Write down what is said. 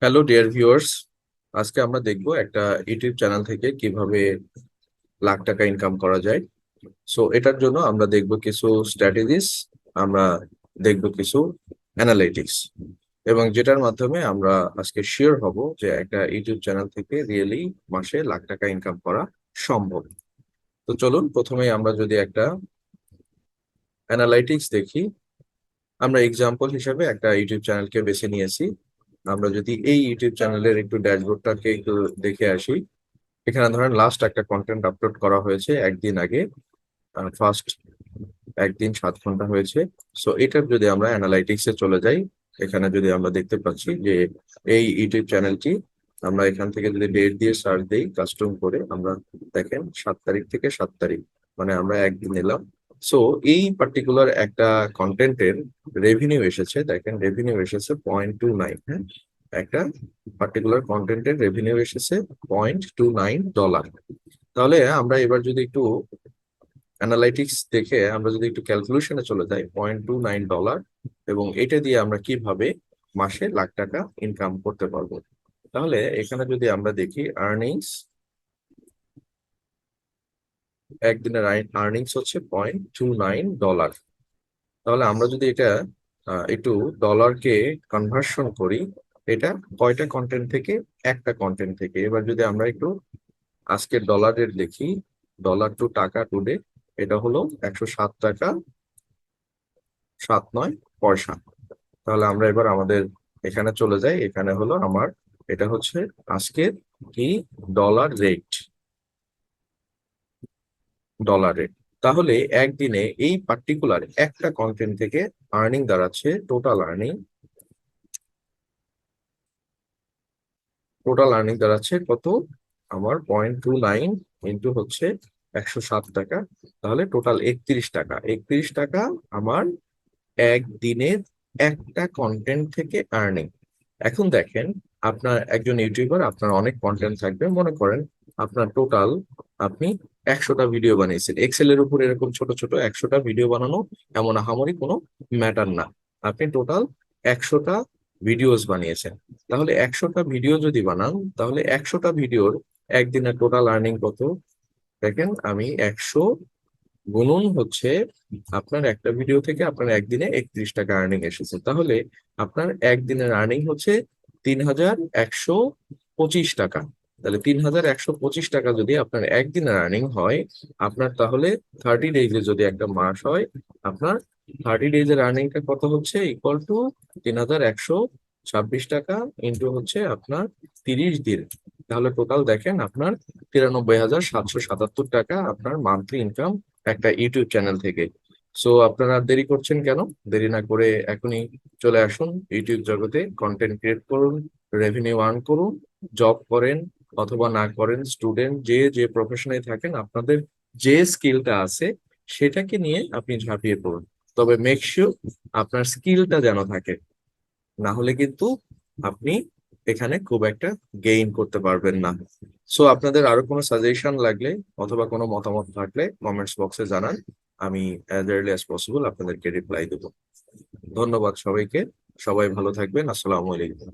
Hello dear viewers, আজকে আমরা দেখব একটা ইউটিউব চ্যানেল থেকে কিভাবে লাখ টাকা ইনকাম করা যায়। সো এটার জন্য আমরা দেখব কিছু স্ট্র্যাটেজিস, আমরা দেখব কিছু অ্যানালাইটিক্স, এবং যেটার মাধ্যমে আমরা আজকে শিওর হব যে একটা ইউটিউব চ্যানেল থেকে রিয়েলি মাসে লাখ টাকা ইনকাম করা সম্ভব। তো চলুন প্রথমে আমরা যদি একটা অ্যানালাইটিক্স দেখি। আমরা এক্সাম্পল হিসেবে একটা ইউটিউব চ্যানেলকে বেছে নিয়েছি। আমরা যদি এই ইউটিউব চ্যানেলের একটু ড্যাশবোর্ডটাকে একটু দেখে আসি, এখানে ধরেন লাস্ট একটা কন্টেন্ট আপলোড করা হয়েছে একদিন আগে, ফার্স্ট একদিন 7 ঘন্টা হয়েছে। সো এটার যদি আমরা অ্যানালাইটিক্সে চলে যাই, এখানে যদি আমরা দেখতে পাচ্ছি যে এই ইউটিউব চ্যানেলটি, আমরা এখান থেকে যদি ডেট দিয়ে সার্চ দিই কাস্টম করে, আমরা দেখেন 7 তারিখ থেকে 7 তারিখ, মানে আমরা একদিন এলাম। সো এই পার্টিকুলার একটা কন্টেন্টের রেভিনিউ এসেছে, দেখেন রেভিনিউ এসেছে 0.29। হ্যাঁ, একটা পার্টিকুলার কন্টেন্টের রেভিনিউ এসেছে $0.29। তাহলে আমরা এবার যদি একটু অ্যানালাইটিক্স দেখে আমরা যদি একটু ক্যালকুলেশনে চলে যাই, $0.29, এবং এটা দিয়ে আমরা কিভাবে মাসে লাখ টাকা ইনকাম করতে পারবো। তাহলে এখানে যদি আমরা দেখি আর্নিংস, একদিনের আর্নিংস হচ্ছে $0.29। তাহলে আমরা যদি এটা একটু ডলারকে কনভার্সন করি, এটা কয়টা কন্টেন্ট থেকে? একটা কন্টেন্ট থেকে। এবার যদি আমরা একটু আজকের ডলারের দেখি, ডলার টু টাকা টুডে, এটা হলো 107 টাকা 79 পয়সা। তাহলে আমরা এবার আমাদের এখানে চলে যাই, এখানে হলো আমার, এটা হচ্ছে আজকের কি ডলার রেট, ডলার রেট। তাহলে একদিনে এই পার্টিকুলার একটা কন্টেন্ট থেকে আর্নিং দাঁড়াচ্ছে, টোটাল আর্নিং দাঁড়াচ্ছে কত? আমার 0.29 ইন্টু হচ্ছে 107 টাকা, তাহলে টোটাল 31 টাকা। 31 টাকা আমার একদিনের একটা কন্টেন্ট থেকে আর্নিং। এখন দেখেন, আপনার একজন ইউটিউবার, আপনার অনেক কন্টেন্ট থাকবে, মনে করেন আপনার টোটাল, আপনি 100টা ভিডিও বানিয়েছেন এক্সেলের উপর, এরকম ছোট ছোট 100টা ভিডিও বানানো এমন আহামরি কোনো ম্যাটার না। আপনি টোটাল 100টা ভিডিওস বানিয়েছেন। তাহলে 100টা ভিডিও যদি বানান, তাহলে 100টা ভিডিওর একদিনের টোটাল আর্নিং কত? দেখেন, আমি 100 গুণন হচ্ছে, আপনার একটা ভিডিও থেকে আপনার একদিনে 31 টাকা আর্নিং এসেছে। তাহলে আপনার একদিনের আর্নিং হচ্ছে 3125 টাকা। তাহলে 3125 টাকা যদি আপনার একদিনের আর্নিং হয়, আপনার তাহলে 30 ডেজে যদি একটা মাস হয়, আপনার 30 ডেজের আর্নিংটা কত হচ্ছে? ইকুয়াল টু 3126 টাকা ইন্টু হচ্ছে আপনার 30 দিন। তাহলে টোটাল দেখেন আপনার 93,777 টাকা আপনার মান্থলি ইনকাম একটা ইউটিউব চ্যানেল থেকে। সো আপনারা আর দেরি করছেন কেন? দেরি না করে এখনই চলে আসুন ইউটিউব জগতে, কন্টেন্ট ক্রিয়েট করুন, রেভিনিউ আর্ন করুন। জব করেন অথবা না করেন, স্টুডেন্ট, যে যে প্রফেশনে থাকেন, আপনাদের যে স্কিলটা আছে সেটাকে নিয়ে আপনি ঝাঁপিয়ে পড়ুন। তবে মেক শিওর আপনার স্কিলটা যেন থাকে, না হলে কিন্তু আপনি এখানে খুব একটা গেইন করতে পারবেন না। সো আপনাদের আরো কোনো সাজেশন লাগলে অথবা কোনো মতামত থাকলে কমেন্টস বক্সে জানান, আমি অ্যাজ আর্লি অ্যাজ পসিবল আপনাদেরকে রিপ্লাই দেবো। ধন্যবাদ সবাইকে, সবাই ভালো থাকবেন। আসসালামু আলাইকুম।